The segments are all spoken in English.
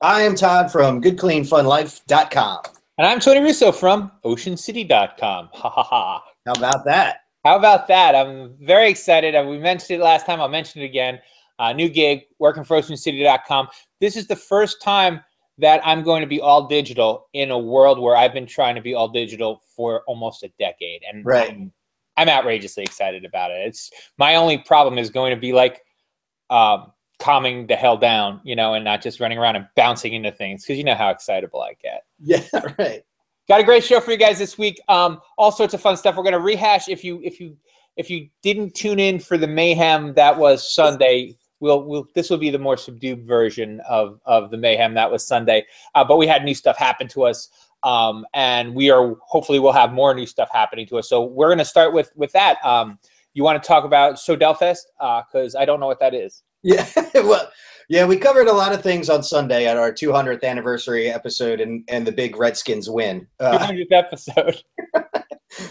I am Todd from GoodCleanFunLife.com. And I'm Tony Russo from OceanCity.com. Ha ha ha. How about that? How about that? I'm very excited. We mentioned it last time. I'll mention it again. New gig, working for OceanCity.com. This is the first time that I'm going to be all digital in a world where I've been trying to be all digital for almost a decade. And right. I'm outrageously excited about it. It's my only problem is going to be like calming the hell down, and not just running around and bouncing into things, because you know how excitable I get. Yeah, right. Got a great show for you guys this week. All sorts of fun stuff. We're going to rehash. If you didn't tune in for the mayhem that was Sunday, this will be the more subdued version of the mayhem that was Sunday. But we had new stuff happen to us, and hopefully we'll have more new stuff happening to us. So we're going to start with that. You want to talk about Sodelfest? Because I don't know what that is. Yeah, well, yeah, we covered a lot of things on Sunday at our 200th anniversary episode and the big Redskins win. 200th episode.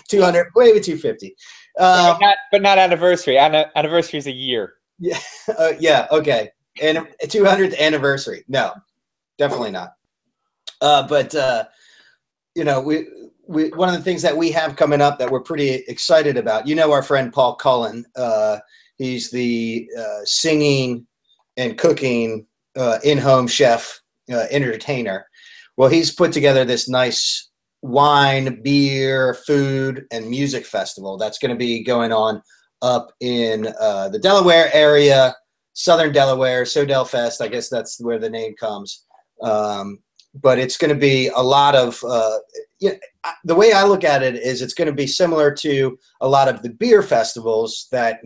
200, maybe 250. But not anniversary. Anniversary is a year. Yeah, yeah, okay. And 200th anniversary. No, definitely not. But we one of the things that we have coming up that we're pretty excited about, our friend Paul Cullen, he's the singing and cooking in-home chef entertainer. Well, he's put together this nice wine, beer, food, and music festival that's going to be going on up in the Delaware area, southern Delaware, Sodelfest. I guess that's where the name comes. But it's going to be a lot of the way I look at it is it's going to be similar to a lot of the beer festivals that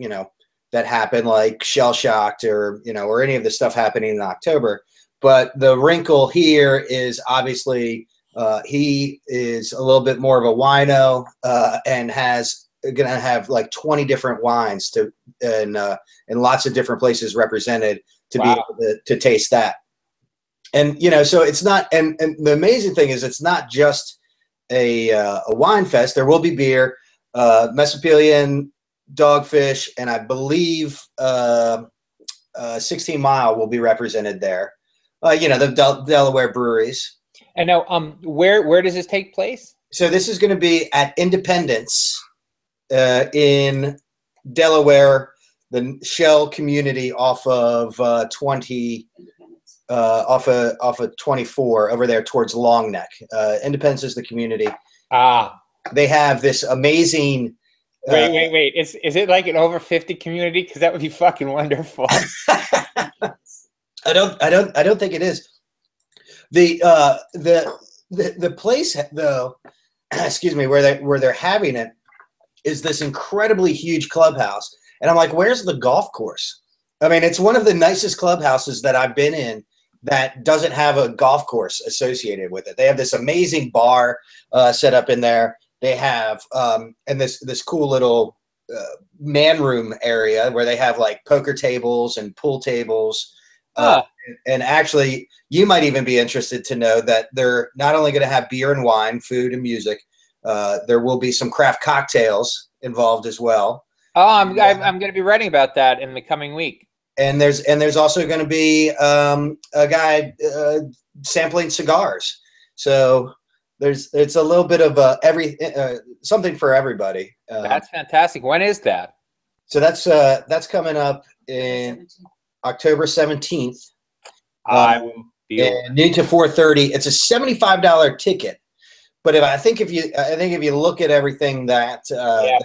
that happen, like Shell Shocked or any of the stuff happening in October. But the wrinkle here is obviously he is a little bit more of a wino and going to have like 20 different wines and lots of different places represented to be able to taste that. And so it's not, and the amazing thing is it's not just a wine fest. There will be beer, Mesopelian, Dogfish, and I believe 16 Mile will be represented there. The Delaware breweries. And now, where does this take place? So this is going to be at Independence in Delaware, the Shell community off of 20. Off of 24 over there towards Long Neck. Independence is the community. They have this amazing. Wait. Is it like an over 50 community? Because that would be fucking wonderful. I don't think it is. The place though, excuse me, where they're having it is this incredibly huge clubhouse, and I'm like, where's the golf course? I mean, it's one of the nicest clubhouses that I've been in that doesn't have a golf course associated with it. They have this amazing bar set up in there. They have and this cool little man room area where they have like poker tables and pool tables. And actually, you might even be interested to know that they're not only going to have beer and wine, food and music. There will be some craft cocktails involved as well. Oh, I'm going to be writing about that in the coming week. And there's also going to be a guy sampling cigars. So it's a little bit of something for everybody. That's fantastic. When is that? So that's coming up in October 17th. I will be noon to 4:30. It's a $75 ticket. But if you look at everything that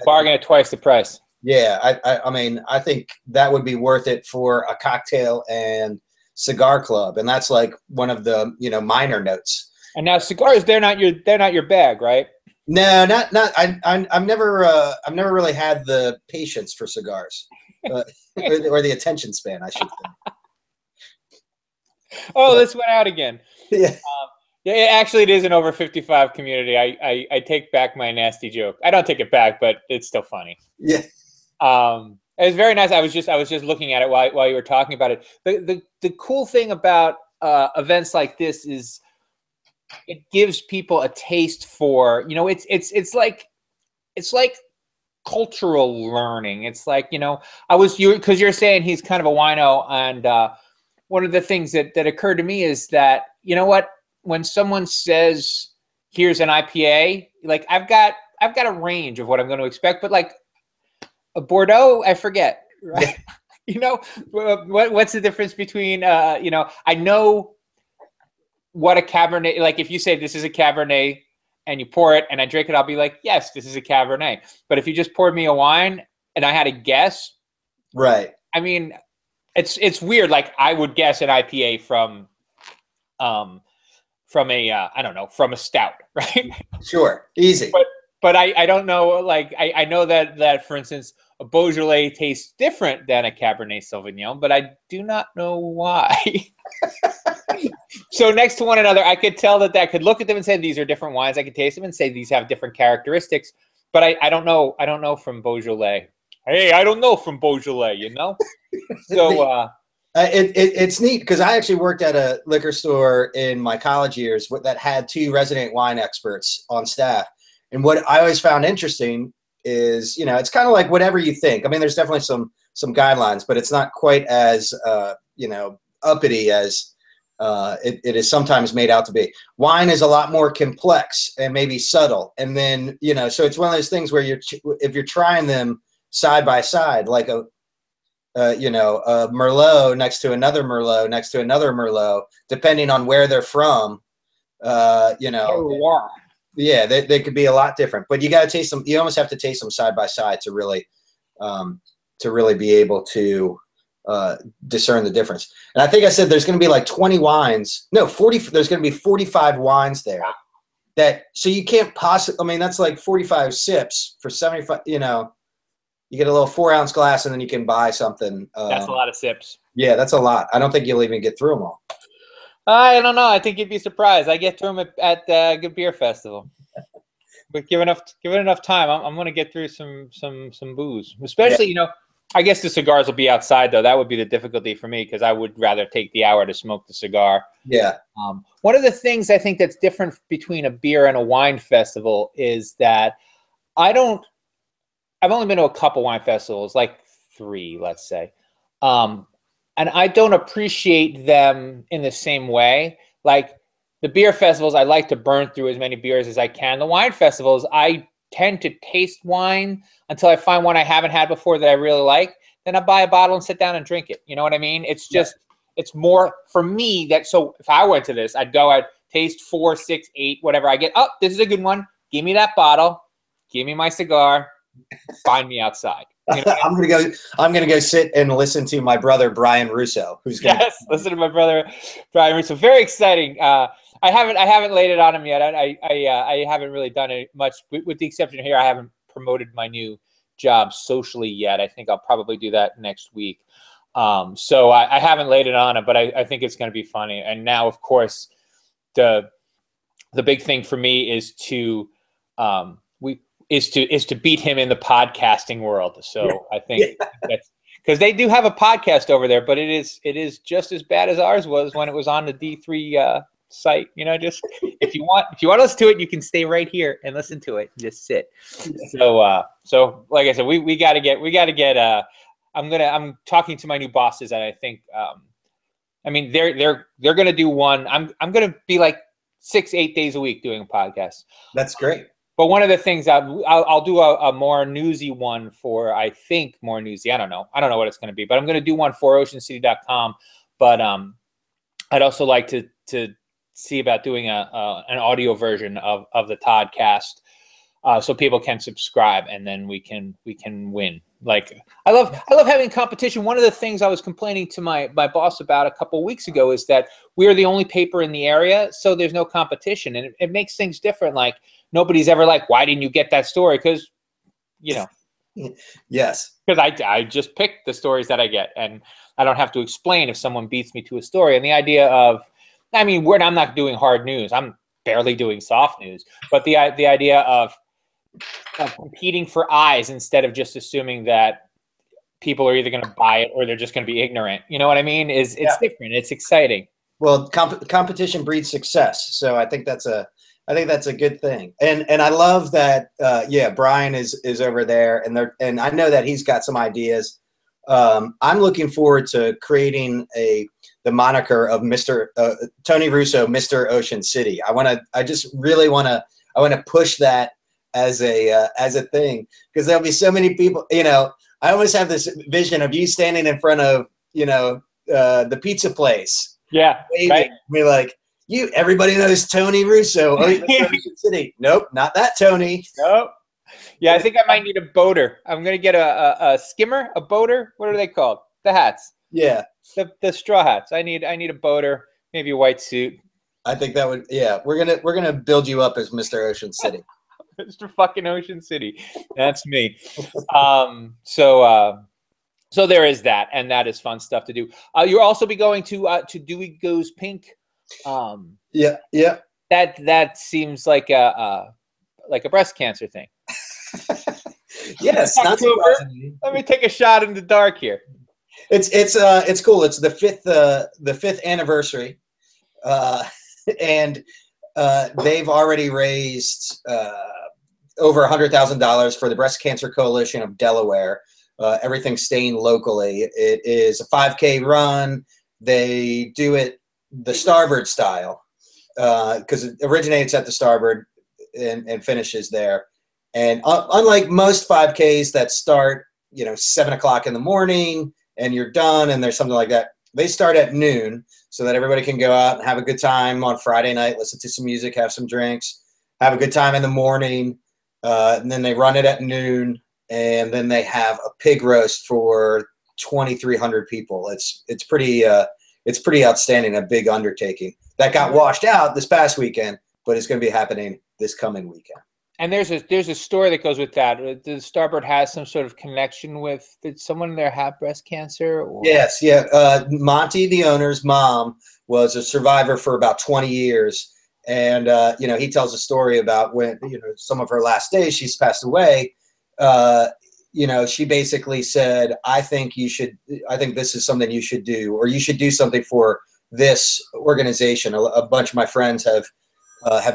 bargain at twice the price. Yeah, I mean, I think that would be worth it for a cocktail and cigar club, and that's like one of the minor notes. And now cigars, they're not your bag, right? No, not. I've never really had the patience for cigars, or the attention span, I should say. Oh, this went out again. Yeah. Yeah, actually, it is an over 55 community. I take back my nasty joke. I don't take it back, but it's still funny. Yeah. It was very nice. I was just looking at it while you were talking about it. The cool thing about events like this is it gives people a taste for, it's like cultural learning. It's like, because you're saying he's kind of a wino, and one of the things that occurred to me is that you know what? When someone says, here's an IPA, like I've got a range of what I'm going to expect, but like a Bordeaux, I forget, right? Yeah. You know, what's the difference between, you know, I know what a Cabernet, like if you say this is a Cabernet and you pour it and I drink it, I'll be like, yes, this is a Cabernet. But if you just poured me a wine and I had to guess, right. I mean, it's weird. Like I would guess an IPA from a, I don't know, from a stout, right? Sure. Easy. But I don't know, like, I know that, for instance, a Beaujolais tastes different than a Cabernet Sauvignon, but I do not know why. So next to one another, I could tell that I could look at them and say, these are different wines. I could taste them and say, these have different characteristics, but I don't know. I don't know from Beaujolais. Hey, I don't know from Beaujolais, you know? So it's neat because I actually worked at a liquor store in my college years that had 2 resident wine experts on staff. And what I always found interesting is, you know, it's kind of like whatever you think. I mean, there's definitely some guidelines, but it's not quite as, you know, uppity as it is sometimes made out to be. Wine is a lot more complex and maybe subtle. And then, you know, so it's one of those things where if you're trying them side by side, like you know, a Merlot next to another Merlot next to another Merlot, depending on where they're from, you know. Oh, wow. Yeah, they could be a lot different, but you got to taste them. You almost have to taste them side by side to really be able to discern the difference. And I think I said there's going to be like 20 wines. No, 40. There's going to be 45 wines there. So you can't possibly. I mean, that's like 45 sips for 75. You know, you get a little 4-ounce glass, and then you can buy something. That's a lot of sips. Yeah, that's a lot. I don't think you'll even get through them all. I don't know. I think you'd be surprised. I get through them at Good Beer Festival. But give it enough time, I'm going to get through some booze. Especially, you know, I guess the cigars will be outside though. That would be the difficulty for me because I would rather take the hour to smoke the cigar. Yeah. One of the things I think that's different between a beer and a wine festival is that I've only been to a couple wine festivals, like 3, let's say. And I don't appreciate them in the same way. Like the beer festivals, I like to burn through as many beers as I can. The wine festivals, I tend to taste wine until I find one I haven't had before that I really like. Then I buy a bottle and sit down and drink it. You know what I mean? It's just, it's more for me that, so if I went to this, I'd taste 4, 6, 8, whatever. I get, oh, this is a good one. Give me that bottle. Give me my cigar. Find me outside. You know, I'm gonna go sit and listen to my brother Brian Russo, who's gonna listen to my brother Brian Russo. Very exciting. I haven't laid it on him yet. I haven't really done it much, with the exception of here. I haven't promoted my new job socially yet. I think I'll probably do that next week. So I haven't laid it on him, but I think it's going to be funny. And now, of course, the big thing for me is to beat him in the podcasting world. So I think that's because they do have a podcast over there, but it is just as bad as ours was when it was on the D3 site. You know, just if you want to listen to it, you can stay right here and listen to it. Just sit. So like I said, we got to get. I'm talking to my new bosses, and I think I mean they're gonna do one. I'm gonna be like 6-8 days a week doing a podcast. That's great. But one of the things I'll do a more newsy one for, I think more newsy. I don't know what it's going to be, but I'm going to do one for oceancity.com. But I'd also like to see about doing an audio version of the Todcast, so people can subscribe and then we can win. Like I love having competition. One of the things I was complaining to my boss about a couple of weeks ago is that we're the only paper in the area, so there's no competition, and it makes things different. Like nobody's ever like, why didn't you get that story? Because, you know, yes, because I just pick the stories that I get, and I don't have to explain if someone beats me to a story. And the idea of, I mean, I'm not doing hard news. I'm barely doing soft news, but the idea of competing for eyes instead of just assuming that people are either going to buy it or they're just going to be ignorant. You know what I mean? It's different. It's exciting. Well, competition breeds success. So I think that's a good thing. And I love that. Brian is over there, and I know that he's got some ideas. I'm looking forward to creating the moniker of Mr. Tony Russo, Mr. Ocean City. I just really want to push that as a thing, because there'll be so many people. I always have this vision of you standing in front of the pizza place. Yeah, waving, right. Be like, everybody knows Tony Russo. Oh, Mr. Ocean City. Nope, not that Tony. Nope. Yeah, I think I might need a boater. I'm gonna get a skimmer, a boater. What are they called? The hats. Yeah. The straw hats. I need a boater, maybe a white suit. I think that would. Yeah, we're gonna build you up as Mr. Ocean City. Mr. fucking Ocean City. That's me. So there is that, and that is fun stuff to do. You'll also be going to Dewey Goes Pink. Yeah. That seems like a breast cancer thing. Yes, not surprisingly. Let me take a shot in the dark here. It's cool. It's the fifth anniversary, and they've already raised over $100,000 for the Breast Cancer Coalition of Delaware. Everything staying locally. It is a 5K run. They do it the Starboard style, because it originates at the Starboard and finishes there. And unlike most 5Ks that start, 7 o'clock in the morning and you're done and there's something like that, they start at noon so that everybody can go out and have a good time on Friday night, listen to some music, have some drinks, have a good time in the morning. And then they run it at noon, and then they have a pig roast for 2,300 people. It's pretty outstanding, a big undertaking that got washed out this past weekend, but it's going to be happening this coming weekend. And there's a story that goes with that. The Starboard has some sort of connection with, did someone there have breast cancer? Or? Yes, yeah. Monty, the owner's mom, was a survivor for about 20 years. And, he tells a story about when, some of her last days, she's passed away. She basically said, I think this is something you should do, or you should do something for this organization. A bunch of my friends have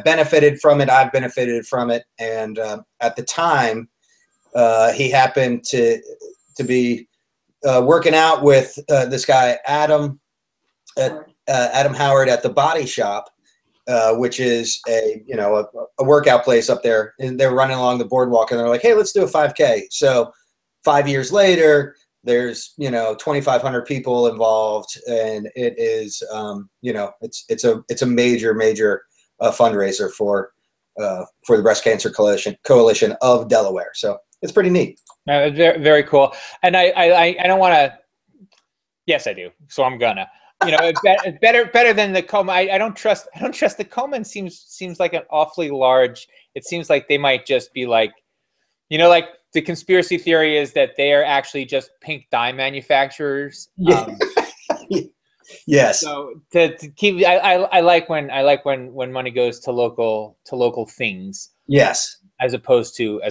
benefited from it. I've benefited from it. And at the time, he happened to be working out with this guy, Adam Howard, at the Body Shop, which is a workout place up there. And they're running along the boardwalk, and they're like, hey, let's do a 5K. So 5 years later, there's 2,500 people involved, and it is it's a major fundraiser for the Breast Cancer Coalition of Delaware. So it's pretty neat. Very, very cool. And I don't want to. Yes, I do. So I'm gonna. It's better than the coma. I don't trust the coma. And seems like an awfully large. It seems like they might just be like, like the conspiracy theory is that they are actually just pink dye manufacturers. Yeah. Yes. So to keep, I like when money goes to local things. Yes. As opposed to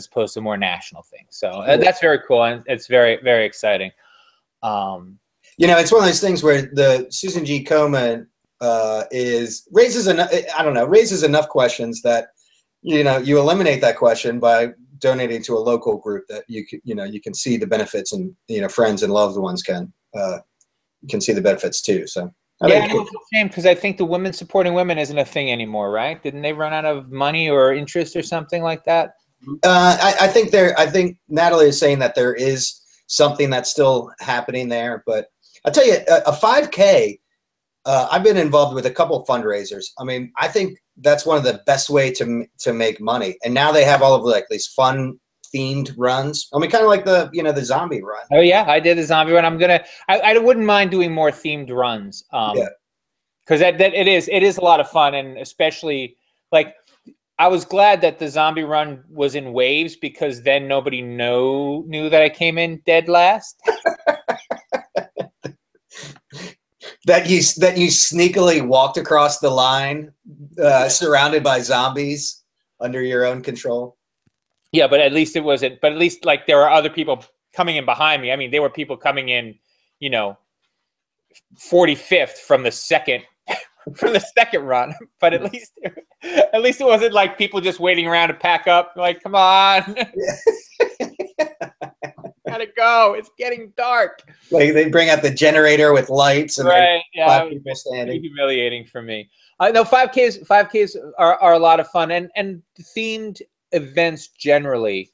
more national things. So that's very cool, and it's very, very exciting. It's one of those things where the Susan G. Komen raises enough questions that you eliminate that question by donating to a local group that you can see the benefits, and friends and loved ones can see the benefits too. So it's a shame, because I think the women supporting women isn't a thing anymore, right? Didn't they run out of money or interest or something like that? I think Natalie is saying that there is something that's still happening there, but I'll tell you, a 5K, I've been involved with a couple of fundraisers. I mean, I think that's one of the best way to make money. And now they have all of these fun themed runs. I mean, kind of like the zombie run. Oh yeah, I did the zombie run. I wouldn't mind doing more themed runs. Because it is a lot of fun, and especially I was glad that the zombie run was in waves, because then nobody knew that I came in dead last. That you sneakily walked across the line, surrounded by zombies under your own control. Yeah, but at least it wasn't. But at least there were other people coming in behind me. I mean, there were people coming in, 45th from the second run. But at least it wasn't like people just waiting around to pack up. Like, come on. Gotta go. It's getting dark. Like they bring out the generator with lights and right. Yeah, 5 people standing. Humiliating for me. No, 5Ks are a lot of fun, and themed events generally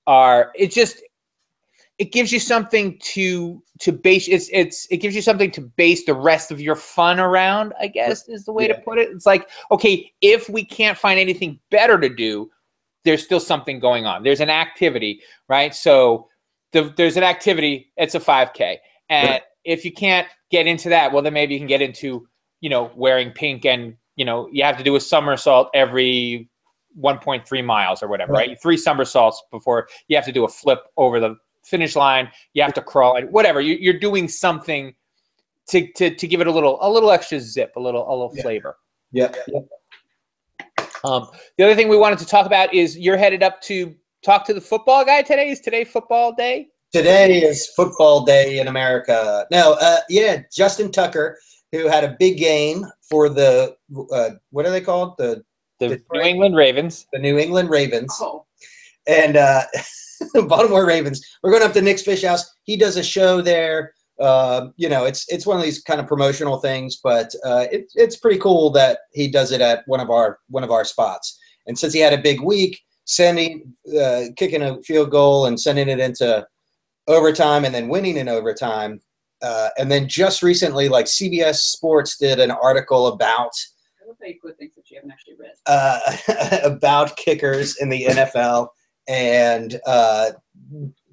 are. It gives you something to base. It gives you something to base the rest of your fun around, I guess is the way to put it. It's like, okay, if we can't find anything better to do, there's still something going on. There's an activity, right? So there's an activity. It's a 5K, and if you can't get into that, well, then maybe you can get into, wearing pink, and you have to do a somersault every 1.3 miles or whatever, right? 3 somersaults before you have to do a flip over the finish line. You have to crawl, and whatever. You're doing something to give it a little extra zip, a little flavor. Yeah. The other thing we wanted to talk about is you're headed up to talk to the football guy today. Is today football day? Today is football day in America. No, Justin Tucker, who had a big game for the what are they called? The New England Ravens. The New England Ravens. Oh. And Baltimore Ravens. We're going up to Nick's Fish House. He does a show there. It's one of these kind of promotional things, but it's pretty cool that he does it at one of our spots. And since he had a big week, kicking a field goal and sending it into overtime and then winning in overtime, and then just recently, like CBS Sports did an article about. I will tell you good things that you haven't actually read. About kickers in the NFL. And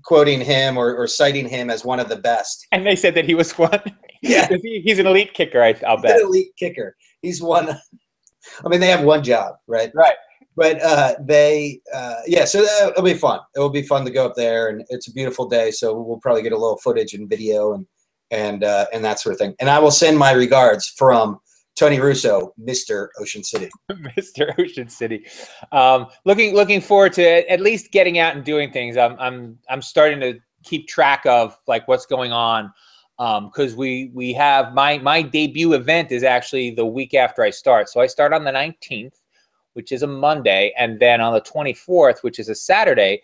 quoting him or citing him as one of the best. And they said that he was one. Yeah. He's an elite kicker, I'll bet. He's an elite kicker. He's one. I mean, they have one job, right? Right. But so it'll be fun. It will be fun to go up there, and it's a beautiful day, so we'll probably get a little footage and video and that sort of thing. And I will send my regards from Tony Russo, Mr. Ocean City. Mr. Ocean City. Looking forward to at least getting out and doing things. I'm starting to keep track of like what's going on, because we have my debut event is actually the week after I start. So I start on the 19th, which is a Monday, and then on the 24th, which is a Saturday,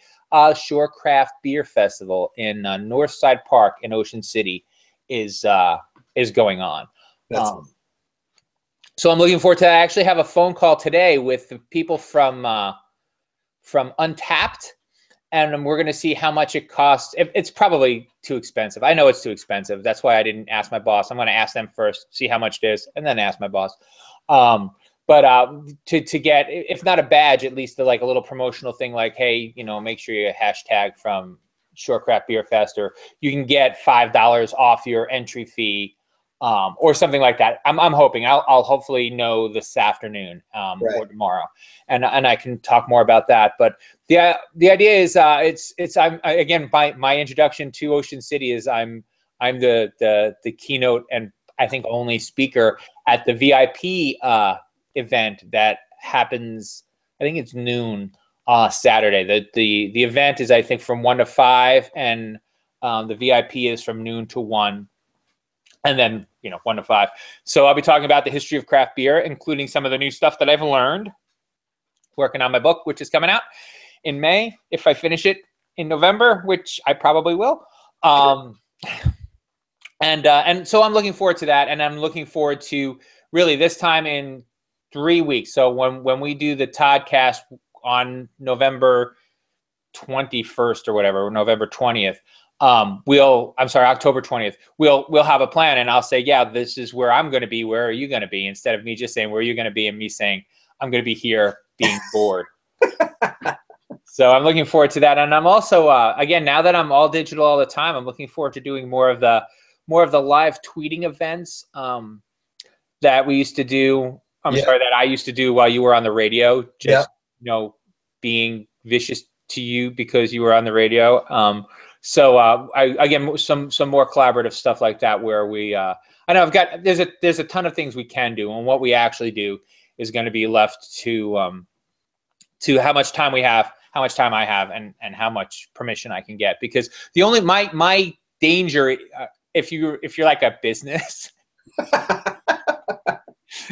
Shore Craft Beer Festival in Northside Park in Ocean City is going on. So I'm looking forward to. I actually have a phone call today with the people from Untapped, and we're going to see how much it costs. It's probably too expensive. I know it's too expensive. That's why I didn't ask my boss. I'm going to ask them first, see how much it is, and then ask my boss. But to get, if not a badge, at least like a little promotional thing, like, hey, make sure you hashtag from Shorecraft Beer Fest, or you can get $5 off your entry fee. Or something like that. I'm hoping I'll hopefully know this afternoon or tomorrow, and I can talk more about that. But the idea is my introduction to Ocean City is I'm the keynote and I think only speaker at the VIP event that happens. I think it's noon Saturday. The event is I think from 1 to 5, and the VIP is from noon to 1. And then, 1 to 5. So I'll be talking about the history of craft beer, including some of the new stuff that I've learned, working on my book, which is coming out in May, if I finish it in November, which I probably will. And so I'm looking forward to that. And I'm looking forward to really this time in 3 weeks. So when we do the Todcast on November 21st or whatever, November 20th, October 20th, we'll have a plan, and I'll say, yeah, this is where I'm going to be. Where are you going to be? Instead of me just saying, where are you going to be? And me saying, I'm going to be here being bored. So I'm looking forward to that. And I'm also, again, now that I'm all digital all the time, I'm looking forward to doing more of the live tweeting events, that we used to do. That I used to do while you were on the radio, just, being vicious to you because you were on the radio. So again, some more collaborative stuff like that where we I know there's a ton of things we can do, and what we actually do is going to be left to how much time we have, how much time I have, and how much permission I can get, because the only my danger if you're like a business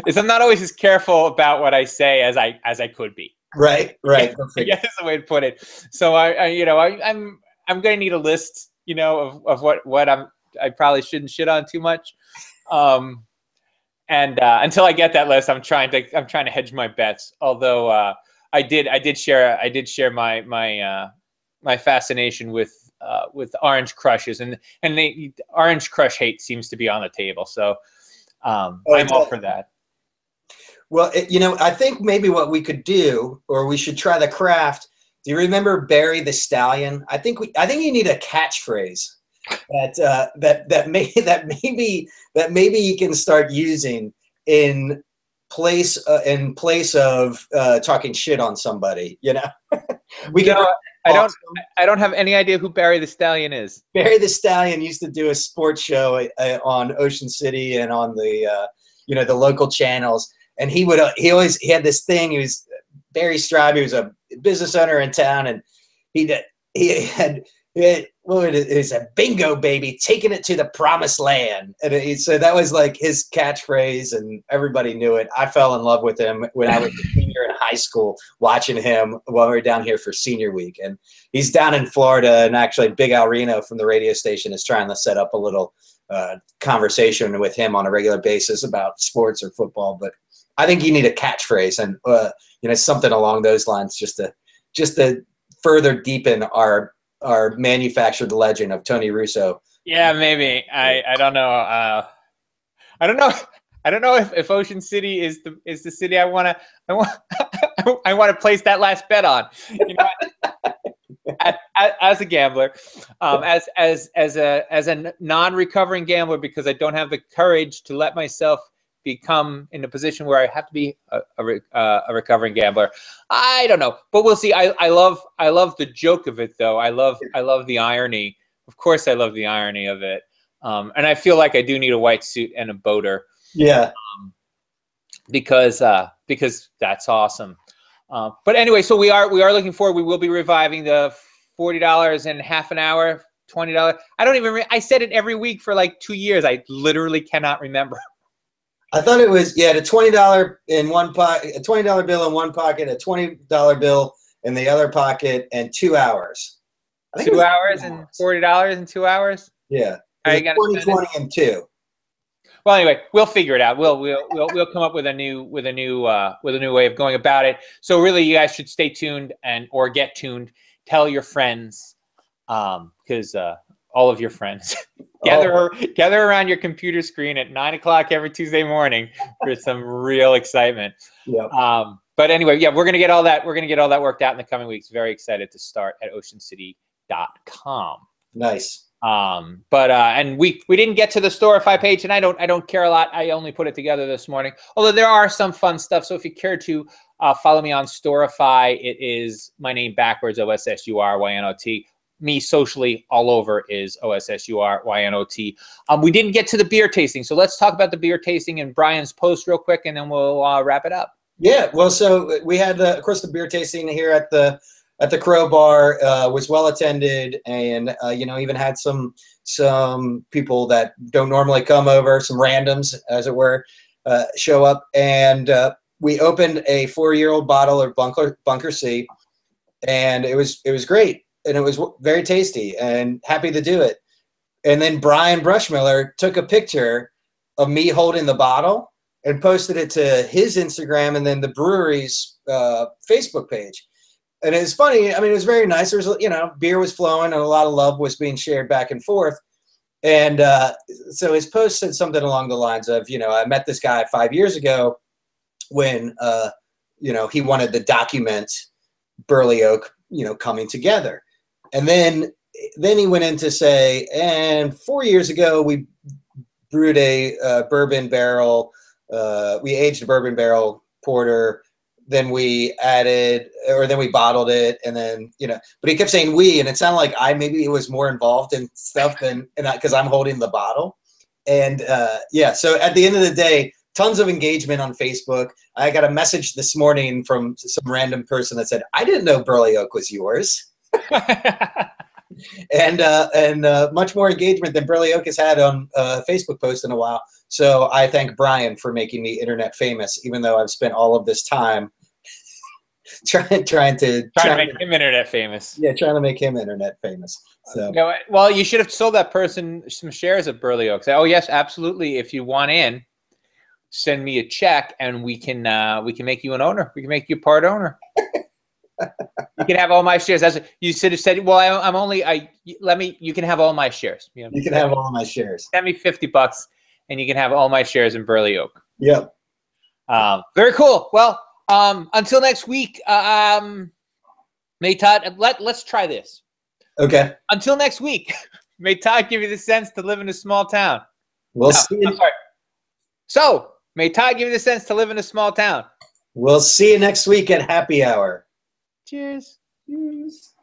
is I'm not always as careful about what I say as I could be. Right. I guess is the way to put it. So I'm I'm going to need a list, you know, of what I probably shouldn't shit on too much. And until I get that list, I'm trying to hedge my bets. Although I did share my fascination with orange crushes, and the orange crush hate seems to be on the table. So I'm all for that. Well, you know, I think maybe what we could do, or we should try the craft. Do you remember Barry the Stallion? I think you need a catchphrase that maybe you can start using in place of talking shit on somebody. You know, I don't have any idea who Barry the Stallion is. Barry the Stallion used to do a sports show on Ocean City and on the the local channels. And he had this thing. He was Barry Straub. He was a business owner in town, and he had it was a bingo baby, taking it to the promised land. And so that was like his catchphrase, and everybody knew it. I fell in love with him when I was a senior in high school, watching him while we were down here for senior week. And he's down in Florida, and actually Big Al Reno from the radio station is trying to set up a little conversation with him on a regular basis about sports or football. But I think you need a catchphrase and something along those lines, just to further deepen our manufactured legend of Tony Russo. Yeah, maybe. I don't know. I don't know if Ocean City is the city I want to place that last bet on. You know, as a gambler, as a non-recovering gambler, because I don't have the courage to let myself become in a position where I have to be a recovering gambler. I don't know, but we'll see. I love the joke of it, though. I love the irony. Of course, I love the irony of it. And I feel like I do need a white suit and a boater. Yeah. Because that's awesome. But anyway, so we are looking forward. We will be reviving the $40 in half an hour, $20. I don't even. I said it every week for like 2 years. I literally cannot remember. I thought it was the $20 in one pocket, a $20 bill in one pocket, a $20 bill in the other pocket, and 2 hours. I think 2 hours and $40 in 2 hours. Yeah, 20 and 2. Well, anyway, we'll figure it out. We'll come up with a new way of going about it. So really, you guys should stay tuned or get tuned. Tell your friends, because all of your friends gather around your computer screen at 9 o'clock every Tuesday morning for some real excitement. Yep. But anyway, yeah, we're gonna get all that worked out in the coming weeks. Very excited to start at oceancity.com. Nice. And we didn't get to the Storify page, and I don't care a lot. I only put it together this morning. Although there are some fun stuff. So if you care to follow me on Storify, it is my name backwards, OSSURYNOT. Me socially all over is OSSURYNOT. We didn't get to the beer tasting, so let's talk about the beer tasting and Brian's post real quick, and then we'll wrap it up. Yeah, well, so we had of course the beer tasting here at the Crowbar was well attended, and even had some people that don't normally come over, some randoms as it were, show up, and we opened a 4-year-old bottle of Bunker C, and it was great. And it was very tasty, and happy to do it. And then Brian Brushmiller took a picture of me holding the bottle and posted it to his Instagram and then the brewery's Facebook page. And it was funny. I mean, it was very nice. There was, beer was flowing and a lot of love was being shared back and forth. And so his post said something along the lines of, I met this guy 5 years ago when, he wanted to document Burley Oak, coming together. And then he went in to say, and 4 years ago, we brewed a bourbon barrel. We aged a bourbon barrel porter. Then we bottled it. And then, but he kept saying we, and it sounded like maybe was more involved in stuff because I'm holding the bottle. And so at the end of the day, tons of engagement on Facebook. I got a message this morning from some random person that said, I didn't know Burley Oak was yours. and much more engagement than Burley Oak has had on Facebook post in a while. So I thank Brian for making me internet famous, even though I've spent all of this time trying to make him internet famous. Yeah, trying to make him internet famous. So well, you should have sold that person some shares of Burley Oak. Say, oh yes, absolutely. If you want in, send me a check, and we can make you an owner. We can make you a part owner. You can have all my shares. As you should have said, well, you can have all my shares. You can have all my shares. Send me $50, and you can have all my shares in Burley Oak. Yep. Very cool. Well, until next week, may Todd, let's try this. Okay. Until next week, may Todd give you the sense to live in a small town. We'll see. I'm sorry. So, may Todd give you the sense to live in a small town. We'll see you next week at happy hour. Cheers. Cheers.